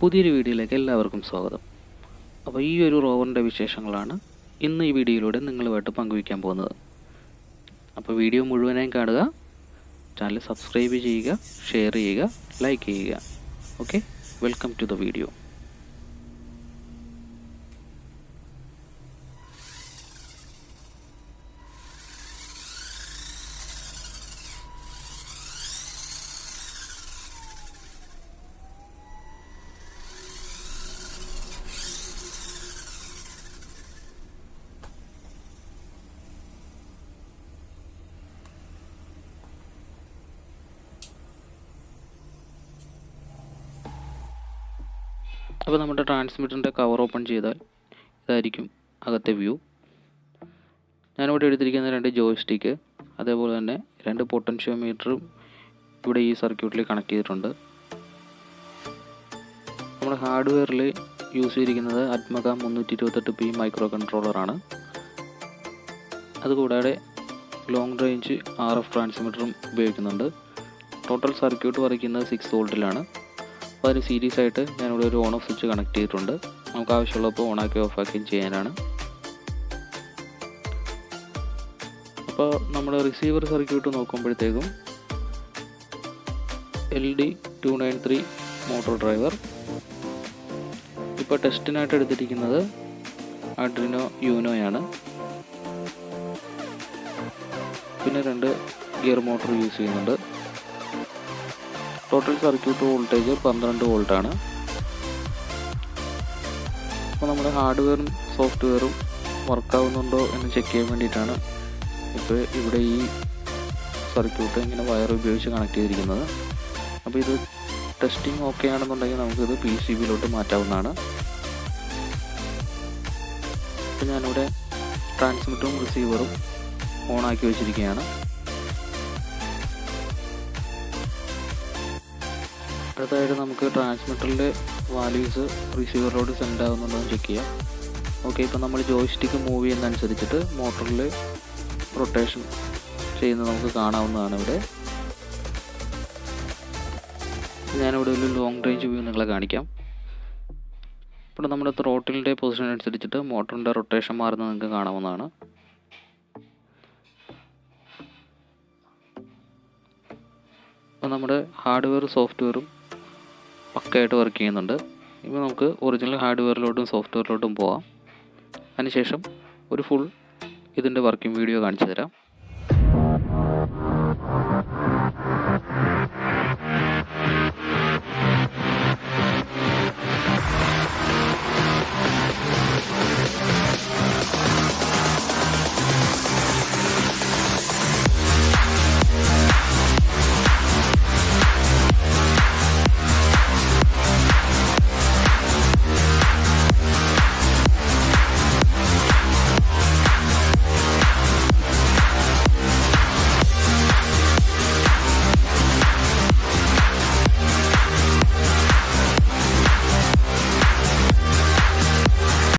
പുതിയൊരു വീഡിയോയിലേക്ക് എല്ലാവർക്കും സ്വാഗതം. അപ്പോൾ ഈ ഒരു റോവറിൻ്റെ വിശേഷങ്ങളാണ് ഇന്ന് ഈ വീഡിയോയിലൂടെ നിങ്ങളുമായിട്ട് പങ്കുവയ്ക്കാൻ പോകുന്നത്. അപ്പോൾ വീഡിയോ മുഴുവനായും കാണുക, ചാനൽ സബ്സ്ക്രൈബ് ചെയ്യുക, ഷെയർ ചെയ്യുക, ലൈക്ക് ചെയ്യുക. Okay, welcome to the video. അപ്പോൾ നമ്മുടെ ട്രാൻസ്മിറ്ററിൻ്റെ കവർ ഓപ്പൺ ചെയ്താൽ ഇതായിരിക്കും അകത്തെ വ്യൂ. ഞാനിവിടെ എടുത്തിരിക്കുന്ന 2 ജോയ്സ്റ്റിക്ക്, അതേപോലെ തന്നെ 2 പൊട്ടൻഷ്യോമീറ്ററും ഇവിടെ ഈ സർക്യൂട്ടിൽ കണക്ട് ചെയ്തിട്ടുണ്ട്. നമ്മുടെ ഹാർഡ്വെയറിൽ യൂസ് ചെയ്തിരിക്കുന്നത് അറ്റ്മക 328P മൈക്രോ കൺട്രോളറാണ്. അതുകൂടാതെ ലോങ് റേഞ്ച് RF ട്രാൻസ്മിറ്ററും ഉപയോഗിക്കുന്നുണ്ട്. ടോട്ടൽ സർക്യൂട്ട് വരയ്ക്കുന്നത് 6 വോൾട്ടിലാണ്. അപ്പോൾ അതിന് സീരീസ് ആയിട്ട് ഞാനിവിടെ ഒരു ഓൺ ഓഫ് സ്വിച്ച് കണക്ട് ചെയ്തിട്ടുണ്ട്. നമുക്ക് ആവശ്യമുള്ളപ്പോൾ ഓണാക്കി ഓഫാക്കുകയും ചെയ്യാനാണ്. അപ്പോൾ നമ്മൾ റിസീവർ സർക്യൂട്ട് നോക്കുമ്പോഴത്തേക്കും LD293 മോട്ടോർ ഡ്രൈവർ, ഇപ്പോൾ ടെസ്റ്റിനായിട്ട് എടുത്തിരിക്കുന്നത് ആർഡിനോ യൂനോയാണ്. പിന്നെ 2 ഗിയർ മോട്ടോർ യൂസ് ചെയ്യുന്നുണ്ട്. Total circuit voltage 12 വോൾട്ടാണ്. അപ്പോൾ നമ്മുടെ ഹാർഡ്വെയറും സോഫ്റ്റ്വെയറും വർക്കാവുന്നുണ്ടോ എന്ന് ചെക്ക് ചെയ്യാൻ വേണ്ടിയിട്ടാണ് ഇപ്പോൾ ഇവിടെ ഈ സർക്യൂട്ട് ഇങ്ങനെ വയർ ഉപയോഗിച്ച് കണക്ട് ചെയ്തിരിക്കുന്നത്. അപ്പോൾ ഇത് ടെസ്റ്റിംഗ് ഓക്കെ ആണെന്നുണ്ടെങ്കിൽ നമുക്കിത് PCBയിലോട്ട് മാറ്റാവുന്നതാണ്. അപ്പോൾ ഞാനിവിടെ ട്രാൻസ്മിറ്ററും റിസീവറും ഓണാക്കി വെച്ചിരിക്കുകയാണ്. അടുത്തതായിട്ട് നമുക്ക് ട്രാൻസ്മിറ്ററിൻ്റെ വാല്യൂസ് റിസീവറിലോട്ട് സെൻഡ് ആകുന്നുണ്ടോ എന്ന് ചെക്ക് ചെയ്യാം. ഓക്കെ, ഇപ്പോൾ നമ്മൾ ജോയ്സ്റ്റിക്ക് മൂവ് ചെയ്യുന്നതനുസരിച്ചിട്ട് മോട്ടറിൽ റൊട്ടേഷൻ ചെയ്യുന്നത് നമുക്ക് കാണാവുന്നതാണ്. ഇവിടെ ഞാനിവിടെ ഒരു ലോങ് റേഞ്ച് വ്യൂ നിങ്ങളെ കാണിക്കാം. ഇവിടെ നമ്മുടെ ത്രോട്ടിലിൻ്റെ പൊസിഷൻ അനുസരിച്ചിട്ട് മോട്ടറിൻ്റെ റൊട്ടേഷൻ മാറുന്നത് നിങ്ങൾക്ക് കാണാവുന്നതാണ്. അപ്പോൾ നമ്മുടെ ഹാർഡ്വെയർ സോഫ്റ്റ്വെയറും പക്കയായിട്ട് വർക്ക് ചെയ്യുന്നുണ്ട്. ഇപ്പോൾ നമുക്ക് ഒറിജിനൽ ഹാർഡ്വെയറിലോട്ടും സോഫ്റ്റ്വെയറിലോട്ടും പോകാം. അതിനുശേഷം ഒരു ഫുൾ ഇതിൻ്റെ വർക്കിംഗ് വീഡിയോ കാണിച്ചു തരാം.